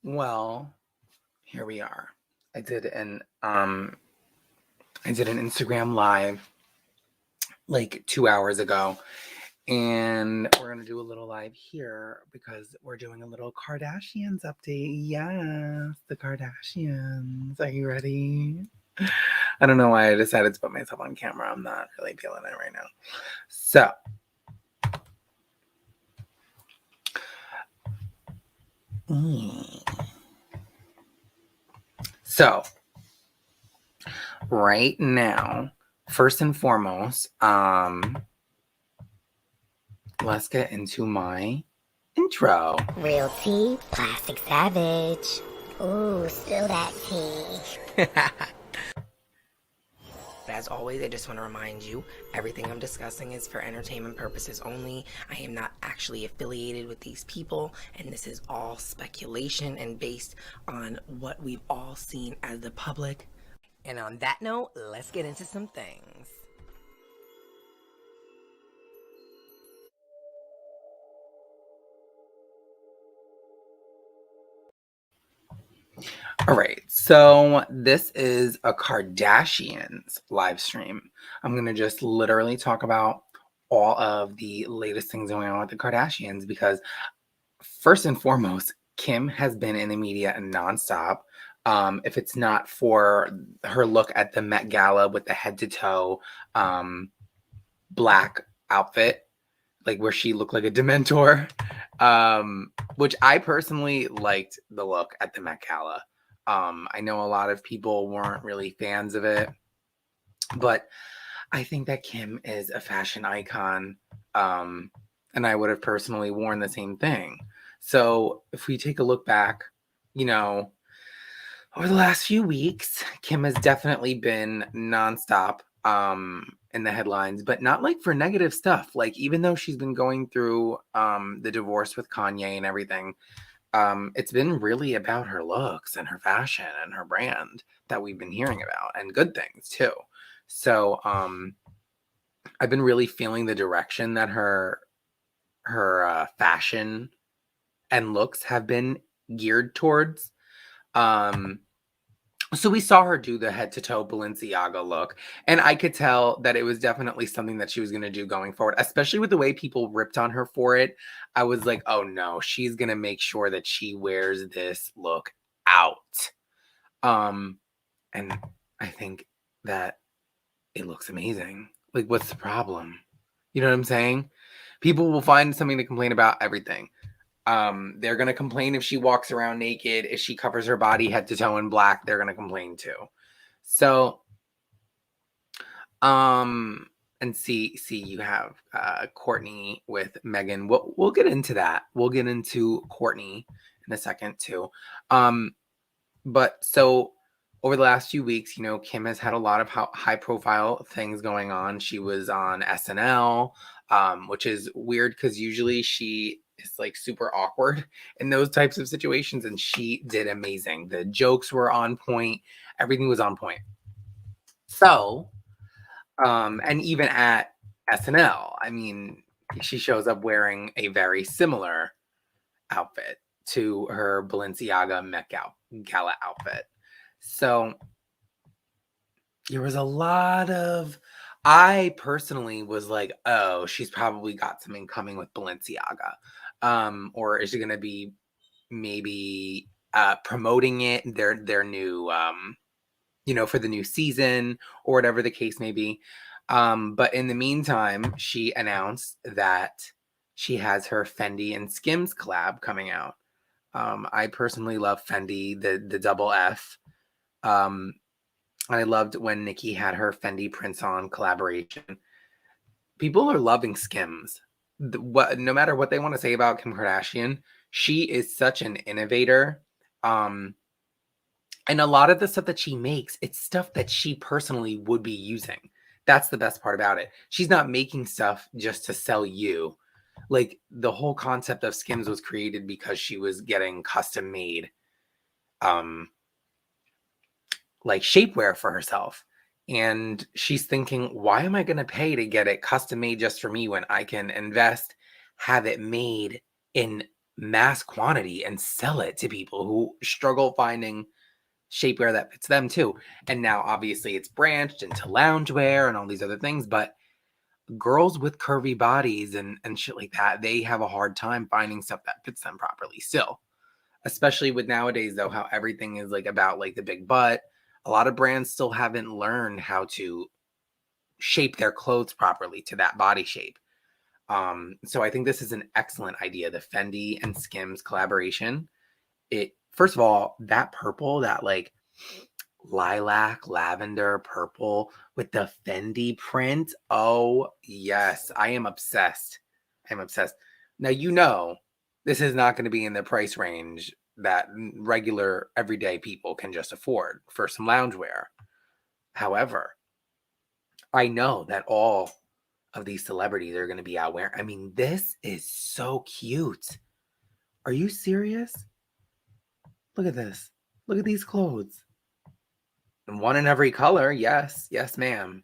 Well, here we are. I did an um I did an Instagram live like 2 hours ago, and we're gonna do a little live here because we're doing a little Kardashians update. Yes, the Kardashians. Are you ready? I don't know why I decided to put myself on camera. I'm not really feeling it right now. So, so right now, first and foremost, let's get into my intro. Real tea, plastic savage. Ooh, spill that tea. As always, I just want to remind you, everything I'm discussing is for entertainment purposes only. I am not actually affiliated with these people, and this is all speculation and based on what we've all seen as the public. And on that note, let's get into some things. All right, so this is a Kardashians live stream. I'm going to just literally talk about all of the latest things going on with the Kardashians because, first and foremost, Kim has been in the media nonstop. If it's not for her look at the Met Gala with the head to toe black outfit, like where she looked like a Dementor, which I personally liked the look at the Met Gala. I know a lot of people weren't really fans of it, but I think that Kim is a fashion icon, and I would have personally worn the same thing. So if we take a look back, over the last few weeks, Kim has definitely been nonstop in the headlines, but not like for negative stuff. Like even though she's been going through the divorce with Kanye and everything, it's been really about her looks and her fashion and her brand that we've been hearing about, and good things too. So I've been really feeling the direction that her fashion and looks have been geared towards. So we saw her do the head to toe Balenciaga look, and I could tell that it was definitely something that she was going to do going forward, especially with the way people ripped on her for it. I was like, oh no, she's going to make sure that she wears this look out. And I think that it looks amazing. Like, what's the problem? You know what I'm saying? People will find something to complain about everything. They're gonna complain if she walks around naked. If she covers her body head to toe in black, they're gonna complain too. So, and see, you have Courtney with Megan. We'll get into that. We'll get into Courtney in a second too. But so over the last few weeks, Kim has had a lot of high profile things going on. She was on SNL, which is weird because usually she is like super awkward in those types of situations, and she did amazing. The jokes were on point, everything was on point. So, and even at SNL, I mean, she shows up wearing a very similar outfit to her Balenciaga Met Gala outfit. So there was a lot of, I personally was like, oh, she's probably got something coming with Balenciaga. Or is she going to be maybe promoting it, their new, for the new season or whatever the case may be. But in the meantime, she announced that she has her Fendi and Skims collab coming out. I personally love Fendi, the double F. I loved when Nicki had her Fendi Prince on collaboration. People are loving Skims. No matter what they want to say about Kim Kardashian, she is such an innovator. And a lot of the stuff that she makes, it's stuff that she personally would be using. That's the best part about it. She's not making stuff just to sell you. Like the whole concept of Skims was created because she was getting custom made like shapewear for herself. And she's thinking, why am I going to pay to get it custom made just for me when I can invest, have it made in mass quantity and sell it to people who struggle finding shapewear that fits them too. And now obviously it's branched into loungewear and all these other things, but girls with curvy bodies and shit like that, they have a hard time finding stuff that fits them properly still. Especially with nowadays though, how everything is like about like the big butt. A lot of brands still haven't learned how to shape their clothes properly to that body shape. So I think this is an excellent idea, the Fendi and Skims collaboration. It, first of all, that purple, that like lilac, lavender purple with the Fendi print. Oh, yes, I am obsessed. I'm obsessed. Now, this is not going to be in the price range that regular everyday people can just afford for some loungewear. However, I know that all of these celebrities are going to be out wearing. I mean, this is so cute. Are you serious? Look at this. Look at these clothes. And one in every color. Yes, ma'am.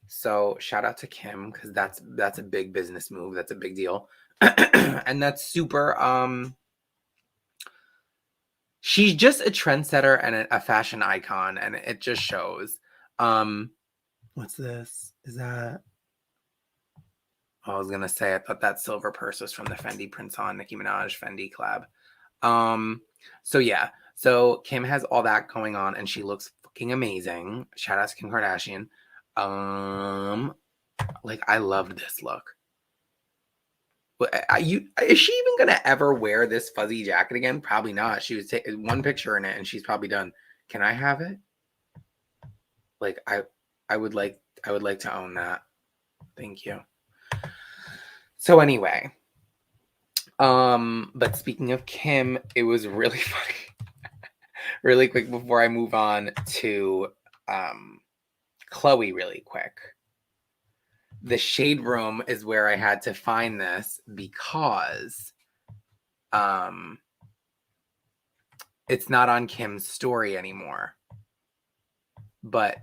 So shout out to Kim, because that's a big business move. That's a big deal. And that's super she's just a trendsetter and a fashion icon, and it just shows. What's this? Is that, I was gonna say, I thought that silver purse was from the Fendi Prince on Nicki Minaj Fendi collab. So yeah, so Kim has all that going on, and she looks fucking amazing. Shout out to Kim Kardashian. Like, I loved this look. Is she even gonna ever wear this fuzzy jacket again? Probably not. She was taking one picture in it, and she's probably done. Can I have it? Like, I would like to own that. Thank you. So anyway, but speaking of Kim, it was really funny. Really quick before I move on to Chloe really quick. The shade room is where I had to find this because it's not on Kim's story anymore. But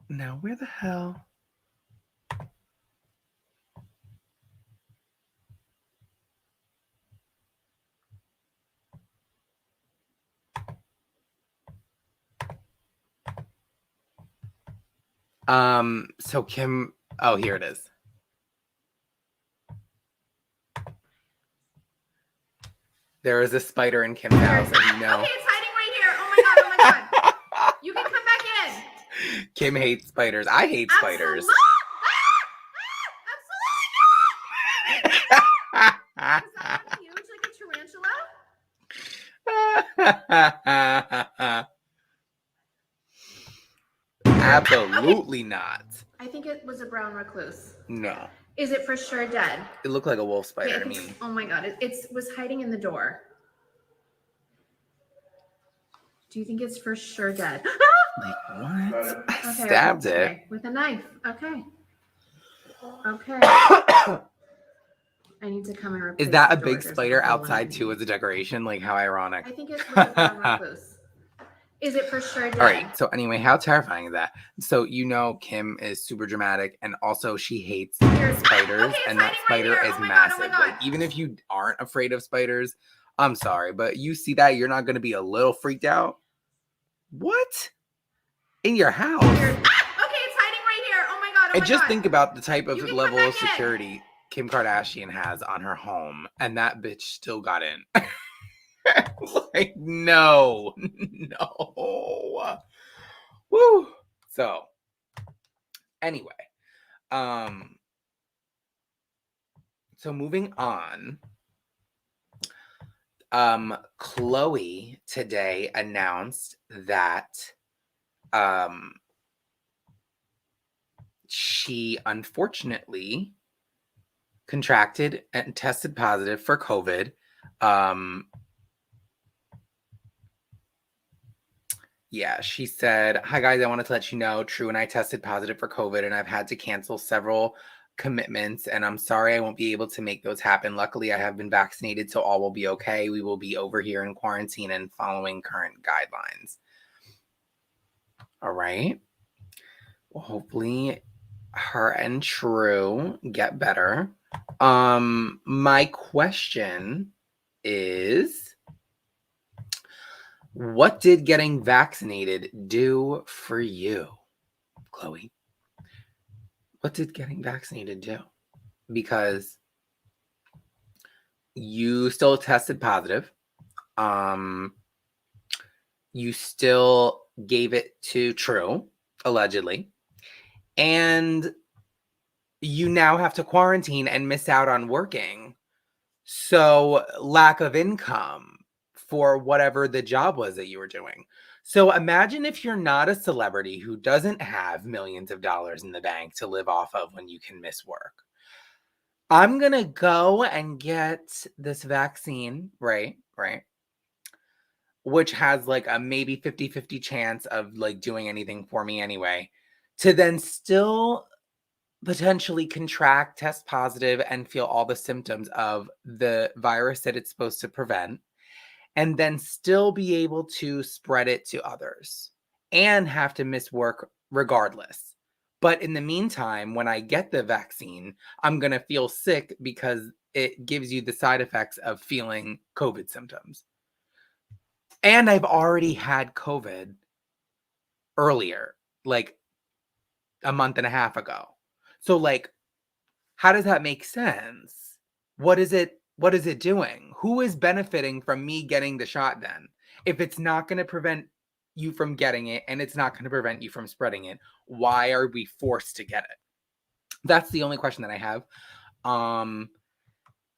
now where the hell? So Kim, oh, here it is. There is a spider in Kim's house, and you know. Okay, it's hiding right here. Oh my god. You can come back in. Kim hates spiders. I hate spiders. Absolutely. Is that one huge like a tarantula? Absolutely not. I think it was a brown recluse. No. Is it for sure dead? It looked like a wolf spider. Okay, oh my god, it was hiding in the door. Do you think it's for sure dead? Like, what? I Okay, stabbed okay. it. With a knife. Okay. Okay. I need to come and replace Is that a the door. big There's spider hole in outside it. too as a decoration? Like, how ironic. I think it was a brown recluse. Is it for sure dead? All right. So anyway, how terrifying is that? So Kim is super dramatic, and also she hates spiders, Okay, and that spider right is oh massive. God. Like, even if you aren't afraid of spiders, I'm sorry, but you see that, you're not going to be a little freaked out. What? In your house? Okay, it's hiding right here. Oh my god. And just think about the type of level of security Kim Kardashian has on her home, and that bitch still got in. Like, no. Woo. So anyway, so moving on, Chloe today announced that she unfortunately contracted and tested positive for COVID. Yeah, she said, "Hi guys, I wanted to let you know, True and I tested positive for COVID, and I've had to cancel several commitments, and I'm sorry I won't be able to make those happen. Luckily, I have been vaccinated, so all will be okay. We will be over here in quarantine and following current guidelines." All right. Well, hopefully her and True get better. My question is, what did getting vaccinated do for you, Chloe? What did getting vaccinated do? Because you still tested positive. You still gave it to True, allegedly. And you now have to quarantine and miss out on working. So, lack of income for whatever the job was that you were doing. So, imagine if you're not a celebrity who doesn't have millions of dollars in the bank to live off of when you can miss work. I'm going to go and get this vaccine, right? Which has like a maybe 50-50 chance of like doing anything for me anyway, to then still potentially contract, test positive, and feel all the symptoms of the virus that it's supposed to prevent, and then still be able to spread it to others and have to miss work regardless. But in the meantime, when I get the vaccine, I'm going to feel sick because it gives you the side effects of feeling COVID symptoms. And I've already had COVID earlier, like a month and a half ago. So, like, how does that make sense? What is it doing? Who is benefiting from me getting the shot then? If it's not going to prevent you from getting it and it's not going to prevent you from spreading it, why are we forced to get it? That's the only question that I have.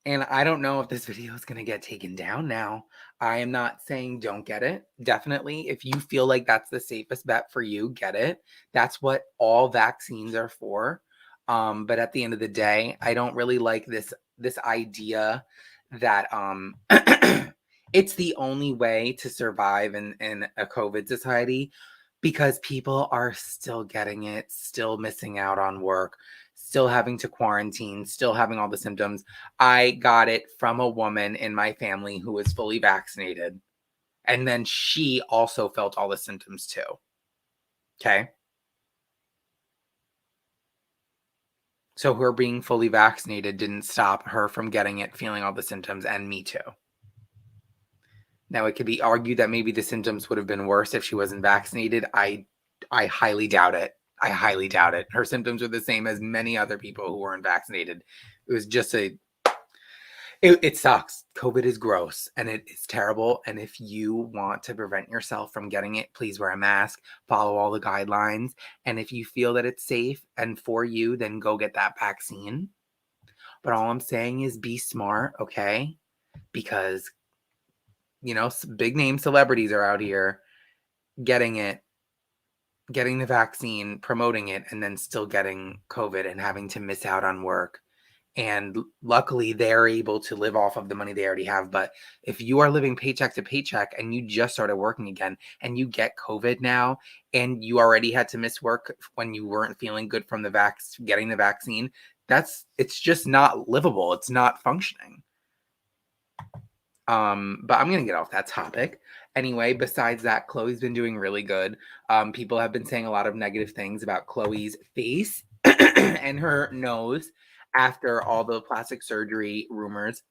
And I don't know if this video is going to get taken down now. I am not saying don't get it. Definitely, if you feel like that's the safest bet for you, get it. That's what all vaccines are for. But at the end of the day, I don't really like this idea that it's the only way to survive in a COVID society, because people are still getting it, still missing out on work, still having to quarantine, still having all the symptoms. I got it from a woman in my family who was fully vaccinated, and then she also felt all the symptoms too. Okay? So her being fully vaccinated didn't stop her from getting it, feeling all the symptoms, and me too. Now, it could be argued that maybe the symptoms would have been worse if she wasn't vaccinated. I highly doubt it. I highly doubt it. Her symptoms are the same as many other people who weren't vaccinated. It was just it sucks. COVID is gross and it is terrible. And if you want to prevent yourself from getting it, please wear a mask, follow all the guidelines. And if you feel that it's safe and for you, then go get that vaccine. But all I'm saying is be smart, okay? Because, big name celebrities are out here getting it, getting the vaccine, promoting it, and then still getting COVID and having to miss out on work. And luckily, they're able to live off of the money they already have. But if you are living paycheck to paycheck and you just started working again and you get COVID now and you already had to miss work when you weren't feeling good from getting the vaccine, it's just not livable. It's not functioning. But I'm gonna get off that topic. Anyway, besides that, Chloe's been doing really good. People have been saying a lot of negative things about Chloe's face and her nose after all the plastic surgery rumors.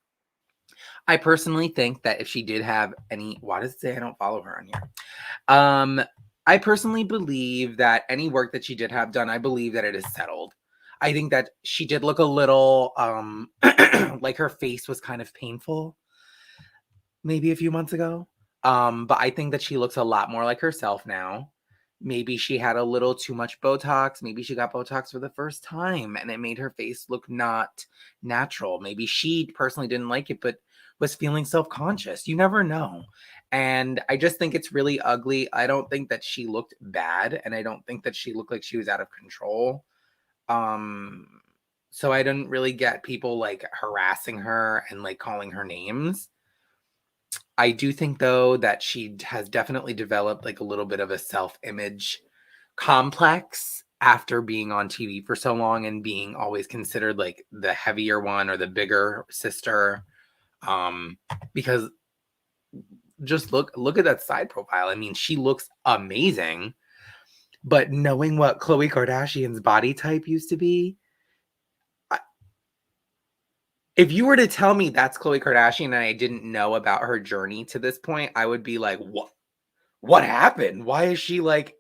I personally think that if she did have any, why does it say I don't follow her on here? I personally believe that any work that she did have done, I believe that it is settled. I think that she did look a little like her face was kind of painful maybe a few months ago. But I think that she looks a lot more like herself now. Maybe she had a little too much Botox. Maybe she got Botox for the first time and it made her face look not natural. Maybe she personally didn't like it, but was feeling self-conscious. You never know. And I just think it's really ugly. I don't think that she looked bad, and I don't think that she looked like she was out of control. So I didn't really get people like harassing her and like calling her names. I do think, though, that she has definitely developed like a little bit of a self-image complex after being on TV for so long and being always considered like the heavier one or the bigger sister. Because just look at that side profile. I mean, she looks amazing, but knowing what Khloe Kardashian's body type used to be, If you were to tell me that's Khloe Kardashian and I didn't know about her journey to this point, I would be like, what? What happened? Why is she like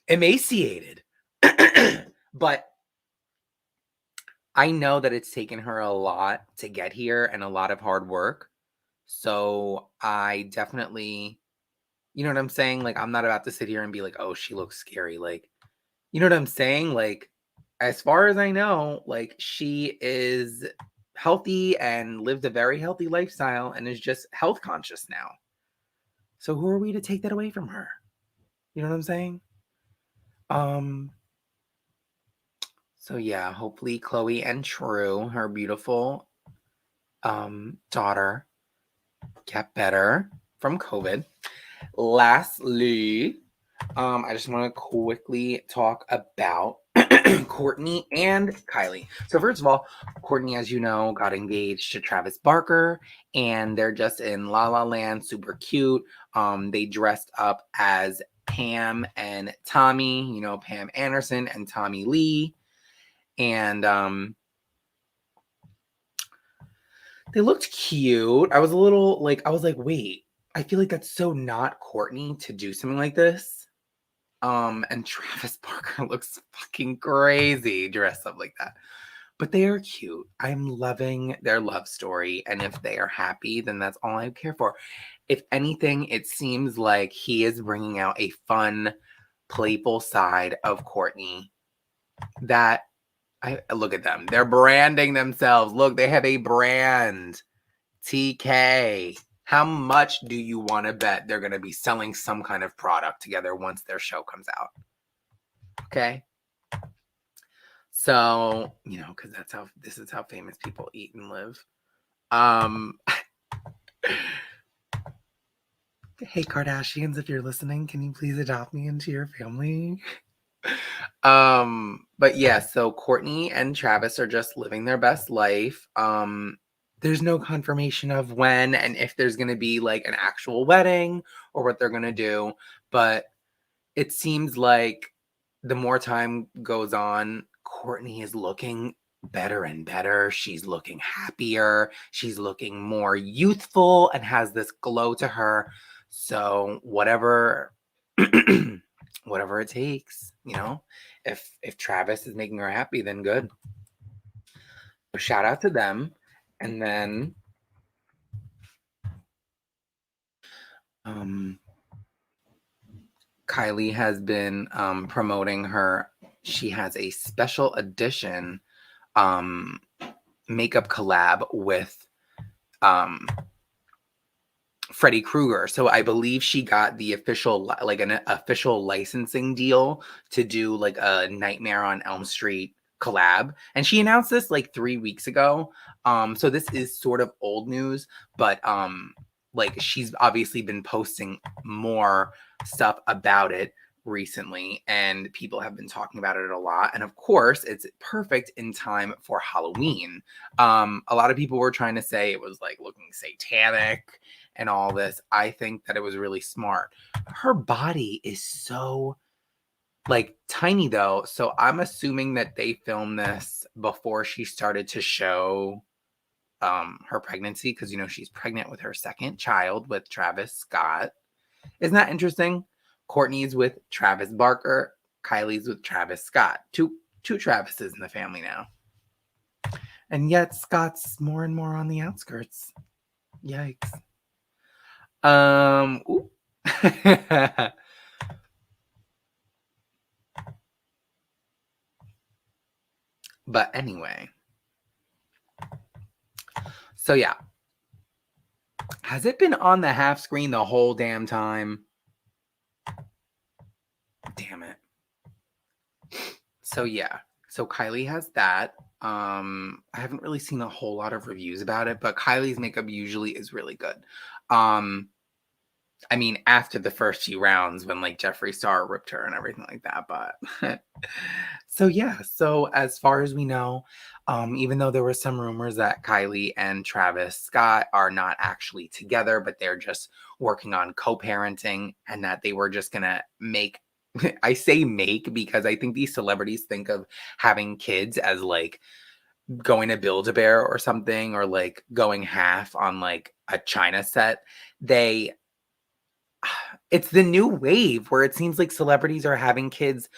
emaciated? But I know that it's taken her a lot to get here and a lot of hard work. So I definitely, you know what I'm saying? Like, I'm not about to sit here and be like, oh, she looks scary. Like, you know what I'm saying? Like, as far as I know, like, she is healthy and lived a very healthy lifestyle and is just health conscious now. So who are we to take that away from her? You know what I'm saying? Um, so yeah, hopefully Chloe and True, her beautiful daughter, get better from COVID. Lastly, I just want to quickly talk about Courtney and Kylie. So first of all, Courtney, as you know, got engaged to Travis Barker, and they're just in La La Land, super cute. They dressed up as Pam and Tommy, you know, Pam Anderson and Tommy Lee, and they looked cute. I was a little like, I was like, wait, I feel like that's so not Courtney to do something like this. And Travis Barker looks fucking crazy dressed up like that. But they are cute. I'm loving their love story. And if they are happy, then that's all I care for. If anything, it seems like he is bringing out a fun, playful side of Courtney that I look at them. They're branding themselves. Look, they have a brand. TK. How much do you want to bet they're going to be selling some kind of product together once their show comes out? Okay. So, you know, because this is how famous people eat and live. Hey Kardashians, if you're listening, can you please adopt me into your family? But yeah, so Courtney and Travis are just living their best life. There's no confirmation of when and if there's going to be like an actual wedding or what they're going to do, but it seems like the more time goes on, Courtney is looking better and better. She's looking happier. She's looking more youthful and has this glow to her. So whatever whatever it takes, you know. If Travis is making her happy, then good. So shout out to them. And then Kylie has been promoting her. She has a special edition makeup collab with Freddy Krueger. So I believe she got the official, like an official licensing deal to do like a Nightmare on Elm Street collab. And she announced this like 3 weeks ago. So this is sort of old news, but like she's obviously been posting more stuff about it recently and people have been talking about it a lot, and of course it's perfect in time for Halloween. A lot of people were trying to say it was like looking satanic and all this. I think that it was really smart. Her body is so like tiny though, so I'm assuming that they filmed this before she started to show her pregnancy, because you know she's pregnant with her second child with Travis Scott. Isn't that interesting? Courtney's with Travis Barker, Kylie's with Travis Scott. Two Travises in the family now. And yet Scott's more and more on the outskirts. Yikes. Ooh. But anyway. So yeah. Has it been on the half screen the whole damn time? Damn it. So yeah. So Kylie has that. I haven't really seen a whole lot of reviews about it, but Kylie's makeup usually is really good. I mean, after the first few rounds when like Jeffree Star ripped her and everything like that, but so yeah, so as far as we know, even though there were some rumors that Kylie and Travis Scott are not actually together, but they're just working on co-parenting and that they were just gonna make I say make because I think these celebrities think of having kids as like going to Build-A-Bear or something, or like going half on like a China set. They it's the new wave where it seems like celebrities are having kids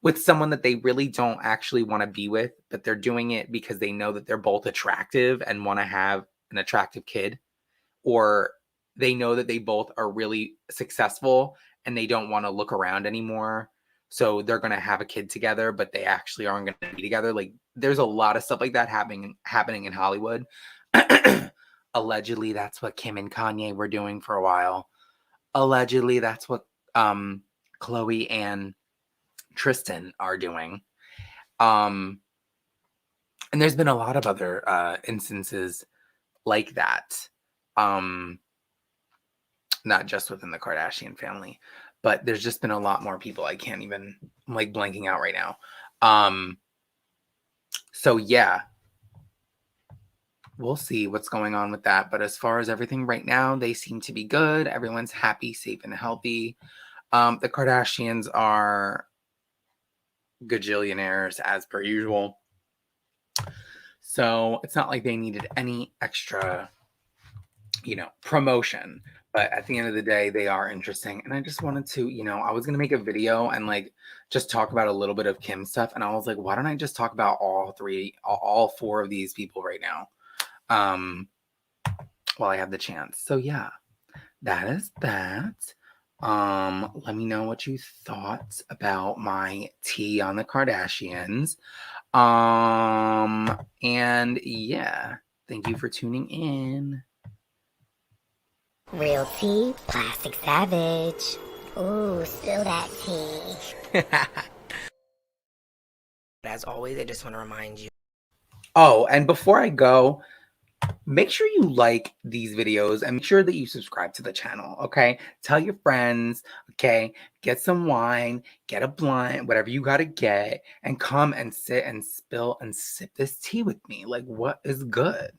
with someone that they really don't actually want to be with, but they're doing it because they know that they're both attractive and want to have an attractive kid, or they know that they both are really successful and they don't want to look around anymore. So they're going to have a kid together, but they actually aren't going to be together. Like there's a lot of stuff like that happening in Hollywood. Allegedly, that's what Kim and Kanye were doing for a while. Allegedly, that's what Chloe and Tristan are doing. And there's been a lot of other instances like that. Not just within the Kardashian family, but there's just been a lot more people. I'm like blanking out right now. So yeah, we'll see what's going on with that. But as far as everything right now, they seem to be good. Everyone's happy, safe, and healthy. The Kardashians are gajillionaires as per usual. So it's not like they needed any extra, promotion. But at the end of the day, they are interesting. And I just wanted to, I was going to make a video and like just talk about a little bit of Kim stuff. And I was like, why don't I just talk about all four of these people right now? While I have the chance. So yeah, that is that. Let me know what you thought about my tea on the Kardashians. And yeah, thank you for tuning in. Real tea, plastic savage. Ooh, spill that tea. As always, I just want to remind you. Oh, and before I go, make sure you like these videos and make sure that you subscribe to the channel, okay? Tell your friends, okay? Get some wine, get a blunt, whatever you got to get, and come and sit and spill and sip this tea with me. Like, what is good?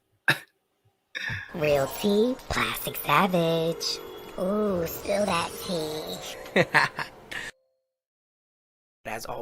Real tea, plastic savage. Ooh, spill that tea. As always.